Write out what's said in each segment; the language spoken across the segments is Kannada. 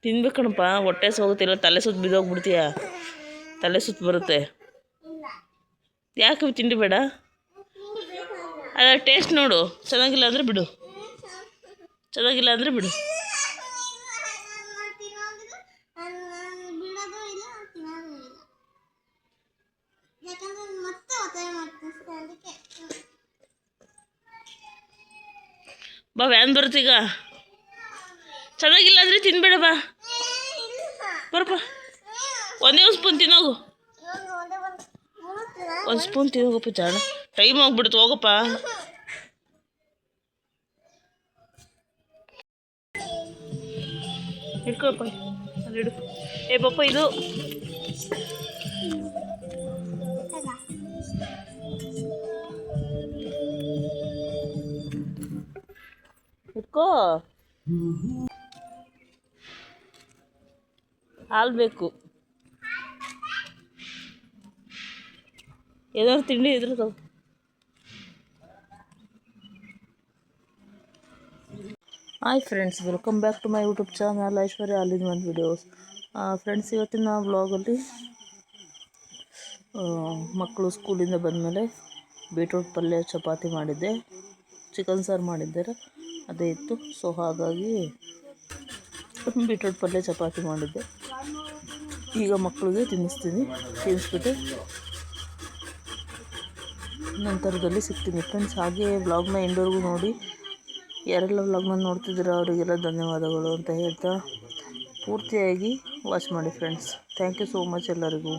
ತಿನ್ಬೇಕಣಪ್ಪ, ಹೊಟ್ಟೆ ಹೋಗುತ್ತಿಲ್ಲ, ತಲೆ ಸುತ್ತ ಬಿದ್ದೋಗ್ಬಿಡ್ತೀಯ, ತಲೆ ಸುತ್ತ ಬರುತ್ತೆ. ಯಾಕೆ ತಿಂಡಿ ಬೇಡ? ಅದ ಟೇಸ್ಟ್ ನೋಡು, ಚೆನ್ನಾಗಿಲ್ಲ ಅಂದರೆ ಬಿಡು, ಚೆನ್ನಾಗಿಲ್ಲ ಅಂದರೆ ಬಿಡು. ಬಾ, ವ್ಯಾನ್ ಬರುತ್ತೀಗ. ಚೆನ್ನಾಗಿಲ್ಲ ಅಂದರೆ ತಿನ್ಬೇಡ, ಬಾ ಬರಪ್ಪ. ಒಂದೇ ಒಂದು ಸ್ಪೂನ್ ತಿನ್ನೋಗು, ಒಂದು ಸ್ಪೂನ್ ತಿನ್ನೋಗಪ್ಪ. ಜಾಣ, ಟೈಮ್ ಹೋಗ್ಬಿಡುತ್ತೆ, ಹೋಗಪ್ಪ. ಇಟ್ಕೊಳಪ್ಪ, ಅಲ್ಲಿಡು. ಏ ಪಪ್ಪ, ಇದು ಇಟ್ಕೋ. ಹಾಲು ಬೇಕು, ಏನಾದ್ರು ತಿಂಡಿ ಇದ್ರೆ ತಗೋ. Hi friends, welcome back to my YouTube channel Aishwarya all in one videos. Friends, ಇವತ್ತಿನ ವ್ಲಾಗಲ್ಲಿ ಮಕ್ಕಳು ಸ್ಕೂಲಿಂದ ಬಂದಮೇಲೆ ಬೀಟ್ರೂಟ್ ಪಲ್ಯ, ಚಪಾತಿ ಮಾಡಿದ್ದೆ, ಚಿಕನ್ ಸಾರು ಮಾಡಿದ್ದಾರೆ, ಅದೇ ಇತ್ತು. ಸೊ ಹಾಗಾಗಿ ಬೀಟ್ರೂಟ್ ಪಲ್ಯ ಚಪಾತಿ ಮಾಡಿದ್ದೆ. ಈಗ ಮಕ್ಕಳಿಗೆ ತಿನ್ನಿಸ್ಬಿಟ್ಟು ನಂತರದಲ್ಲಿ ಸಿಗ್ತೀನಿ ಫ್ರೆಂಡ್ಸ್. ಹಾಗೆ ವ್ಲಾಗ್ನ ಎಂಡವರೆಗೂ ನೋಡಿ. ಯಾರೆಲ್ಲ ವ್ಲಾಗ್ನ ನೋಡ್ತಿದ್ದೀರಾ ಅವರಿಗೆಲ್ಲ ಧನ್ಯವಾದಗಳು ಅಂತ ಹೇಳ್ತಾ ಪೂರ್ತಿಯಾಗಿ ವಾಚ್ ಮಾಡಿ friends. Thank you so much ಎಲ್ಲರಿಗೂ.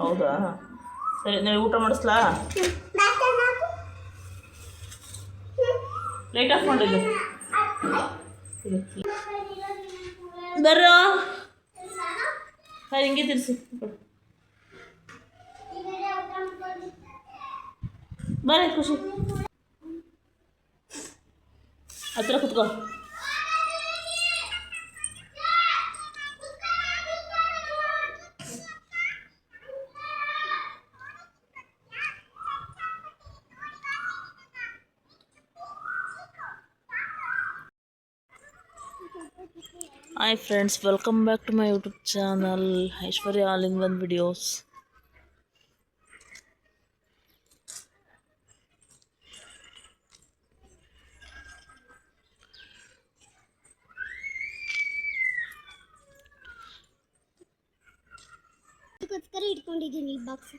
ಹೌದಾ, ಸರಿ. ನೀವು ಊಟ ಮಾಡಿಸ್ಲಾ? ಲೈಟ್ ಆಫ್ ಮಾಡಿದ್ದು ಬರ್ರೋ. ಹಿಂಗೆ ತಿರ್ಸಿ ಬರ, ಖುಷಿ ಹತ್ರ ಕುತ್ಕೋ. Hi friends, welcome back to my YouTube channel Aishwarya all in one videos. ಇಟ್ಕೊಂಡಿದ್ದೀನಿ ಈ ಬಾಕ್ಸ್.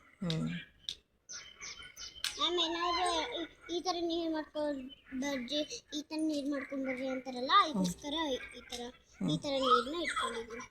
ಏನಾದ್ರು ಈ ಥರ ನೀರು ಮಾಡ್ಕೊಂಡು ಬರ್ರಿ, ಈ ಥರ ನೀರು ಮಾಡ್ಕೊಂಡು ಬರ್ರಿ ಅಂತಾರಲ್ಲ, ಅದಕ್ಕೋಸ್ಕರ ಈ ಥರ ನೀರನ್ನ ಇಟ್ಕೊಂಡಿದ್ದೀನಿ.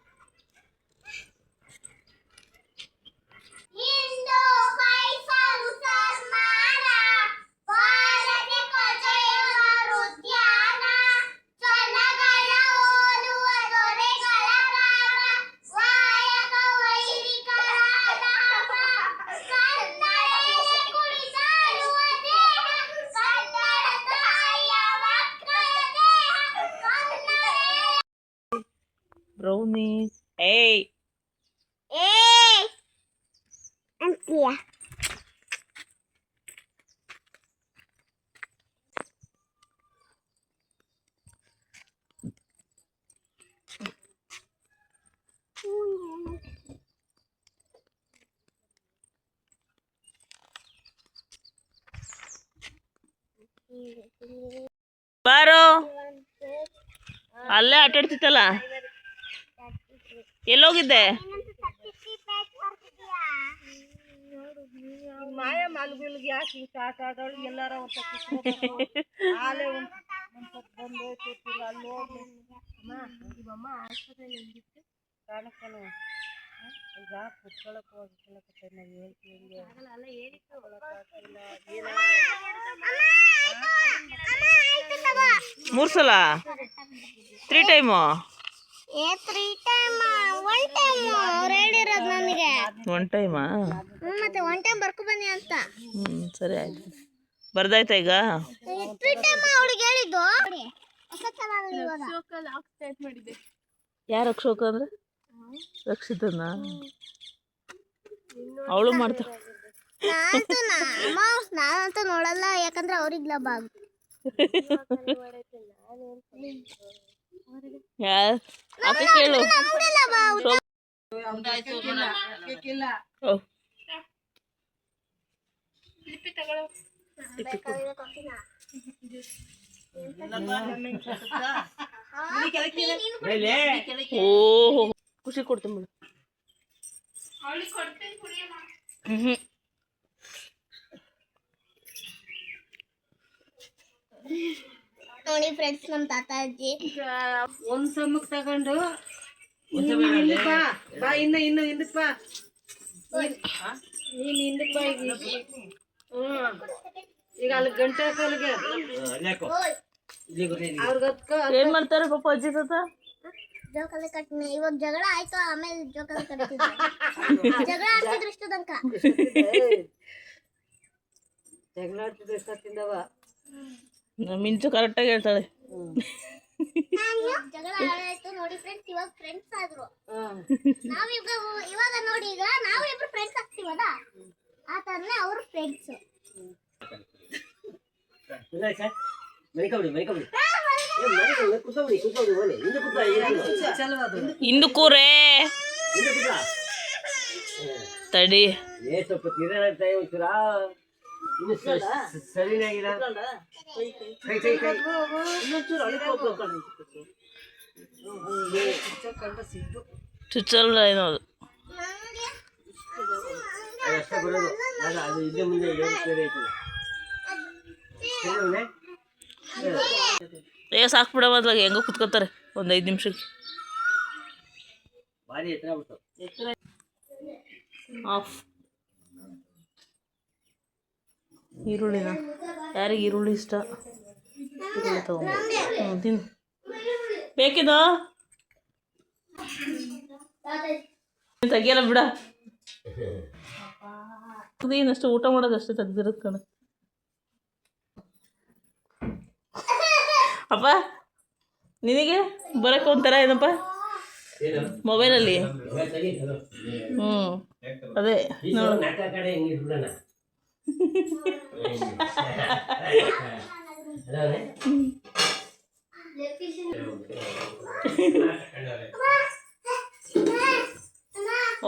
ಬ್ರೌನಿ, ಏಯ್ ಅಂತೀಯ? ಬಾರೋ ಅಲ್ಲೇ ಆಟ ಆಡ್ತಿತ್ತಲ್ಲ, ಎಲ್ಲೋಗಿದ್ದೆ? ಮಾಯ ಮಲ್ಗಿಲ್ಗೆ ಯಾಕೆ ಆಟ ಆಡೋಳು ಎಲ್ಲಾರ ಆಲೆ ಬಂದು ಕೂತಿಲ್ಲ ಅಲ್ಲಿ ಹೋಗಿ ಅಮ್ಮ ಆಸ್ಪತ್ರೆಯಲ್ಲಿ ಹೆಂಗಿತ್ತು ಕಾಣಕ್ಕನು ಈಗ ಕುತ್ಕೊಳಕ್ಕೆ ಹೋಗ್ಕೊಳಕ್ಕೆ ನಾವು ಹೇಳ್ತೀವಿ ಅಲ್ಲ ಏನಿತ್ತು ಮೂರು ಸಲ 3 ಟೈಮು ಅವ್ರು ಹೇಳಿರೋದು ನನಗೆ 1 ಟೈಮಾ? ಮತ್ತೆ 1 ಟೈಮ್ ಬರ್ಕೊ ಬನ್ನಿ ಅಂತ. ಸರಿ ಆಯ್ತು. ಬರ್ದಾಯ್ತಾ ಈಗ? 3 ಟೈಮ್ ಅವಳಿಗೆ ಹೇಳಿದ್ದು. ಯಾರು ಅಕ್ಷೋಕ ಅಂದ್ರೆ ರಕ್ಷಿತನ ಅವಳು ಮಾಡ್ತಾ ನಾನಂತೂ ನೋಡಲ್ಲ, ಯಾಕಂದ್ರೆ ಅವ್ರಿಗೆ ಲಾಭ ಆಗುತ್ತೆ. ಕೇಳು. ಓಹೋ ಖುಷಿ ಕೊಡ್ತೀನಿ ಬಿಡು. ನೋಡಿ ಫ್ರೆಂಡ್ಸ್, ನಮ್ಮ ತಾತ ಅಜ್ಜಿ ಒಂದ್ ಸಮಕ್ ತಗೊಂಡು ಬಾ ಇನ್ನು ಹಿಂದಕ್ ಬಾ, ನೀನ್ ಹಿಂದಕ್ ಬಾ. ಈಗ ಅಲ್ಲಿ ಗಂಟೆ ಕಾಲಿಗೆ ಏನ್ ಮಾಡ್ತಾರೆ ಪಾಪ ಅಜ್ಜಿ ತಾತ? ಜೋಕಾಲಿ ಕಟ್ಟಿನ. ಇವಾಗ ಜಗಳ ಆಯ್ತು, ಆಮೇಲೆ ಜೋಕಾಲಿ ಕಟ್ತಿದ್ರು. ಜಗಳ ಆಡ್ತಿದ್ರು ಇಷ್ಟು ತನಕ. ಜಗಳ ಆಡ್ತಿದ್ರು ಎಷ್ಟೊತ್ತಿಂದವ. ಮಿಂಚು ಕರೆಕ್ಟಾಗಿ ಹೇಳ್ತಾಳೆ. ಜಗಳ ಆಯ್ತು ನೋಡಿ ಫ್ರೆಂಡ್ಸ್, ಇವಾಗ ಫ್ರೆಂಡ್ಸ್ ಆದ್ರು. ಇವಾಗ ನೋಡಿ, ಈಗ ನಾವು ಇಬ್ರು ಫ್ರೆಂಡ್ಸ್ ಆಗ್ತೀವಲ್ಲ, ಆ ತರನೇ ಅವರು ಫ್ರೆಂಡ್ಸ್. ಇಂದು ಕೂರೆ ತಡಿ. ಚುಚ್ಚಲ್ಲ ಏನದು. ಸಾಕ್ಬಿಡ ಮೊದ್ಲಾಗ ಹೆಂಗೋ ಕುತ್ಕೋತಾರೆ ಒಂದು 5 ನಿಮಿಷಕ್ಕೆ. ಆಫ್. ಈರುಳ್ಳಿನ ಯಾರಿಗೆ ಈರುಳ್ಳಿ ಇಷ್ಟ ಈರುಳ್ಳಿ ತಗೊಂಡು ತಿನ್ನು. ಬೇಕಿದ ತೆಗಿಯಲ್ಲ ಬಿಡ. ಏನಷ್ಟು ಊಟ ಮಾಡೋದಷ್ಟೇ ತೆಗ್ದಿರೋದು ಕಣ. ಅಪ್ಪ ನಿನಗೆ ಬರೋಕ್ಕೆ ಒಂಥರ ಏನಪ್ಪ ಮೊಬೈಲಲ್ಲಿ. ಅದೇ ನೋಡು.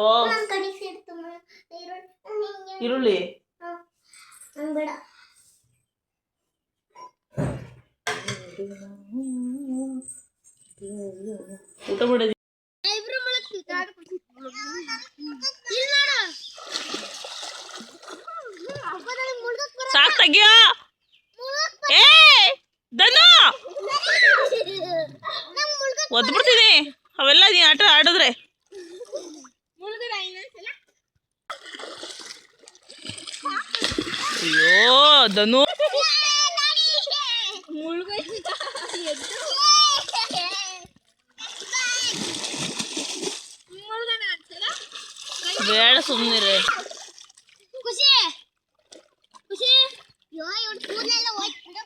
ಓ ಈರುಳ್ಳಿ ಬೇಡ. ಊಟ ಮಾಡಿದ್ವಿ. ಸಾಕ್ ತೆಗಿಯೋ. ಏ ಧನು ಒದ್ಬಿಡ್ತೀನಿ ಅವೆಲ್ಲ ನೀ ಆಟ ಆಡಿದ್ರೆ. ಅಯ್ಯೋ ಧನು ಬೇಡ ಸುಮ್ಮನಿರೆ. ಖುಷಿ ಖುಷಿ ಕೂದಲೆಲ್ಲ ಹೋಯ್ತು.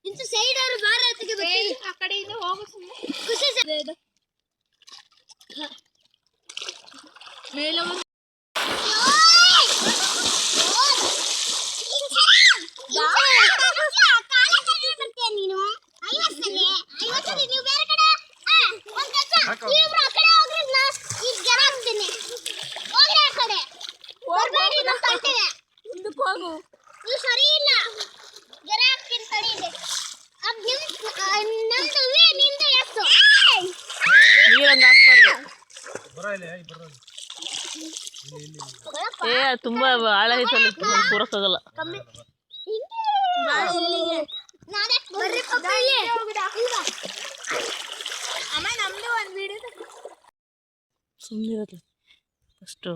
ಇಂತ ಸೈಡ್ ಅವರು ಬಾರ ಆ ಕಡೆಯಿಂದ ಹೋಗು ಸುಮ್ಮನೆ. ಖುಷಿ ಮೇಲೆ ನೀನು 50 ನೀವು ಬೇರೆ ಕಡೆ ಹೋಗಿ ಆ ಕಡೆ ಬರ್ಬೇಡಿ. ಇದು ಸರಿ ಇಲ್ಲ ಗೆರೆ ಹಾಕ್ತೀನಿ ತಡಿ ಇದೆ ಅದ್ ನಮ್ದು ನಿಂದು ಎಷ್ಟು ನೀರು ಹಂಗೆ ಹಾಕ್ಬಾರ್ದು. ತುಂಬ ಆಳ ಐತಲ್ಲಿ ಕೂರಕ್ಕಾಗಲ್ಲ. ಸುಮ್ಮನಿರಲಿ ಅಷ್ಟು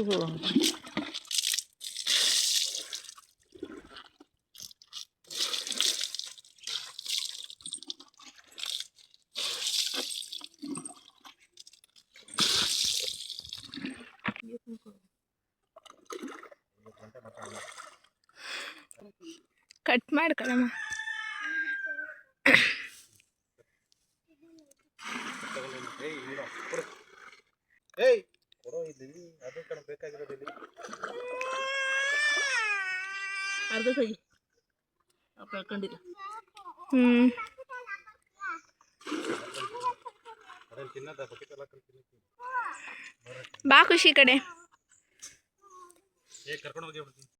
ಇದು ಕಟ್ ಮಾಡ್ಕೊಳಮ್ಮ. ಅರ್ಧ ತೆಗಿ ಕಳ್ಕೊಂಡಿಲ್ಲ. ಬಾ ಖುಷಿ ಕಡೆ.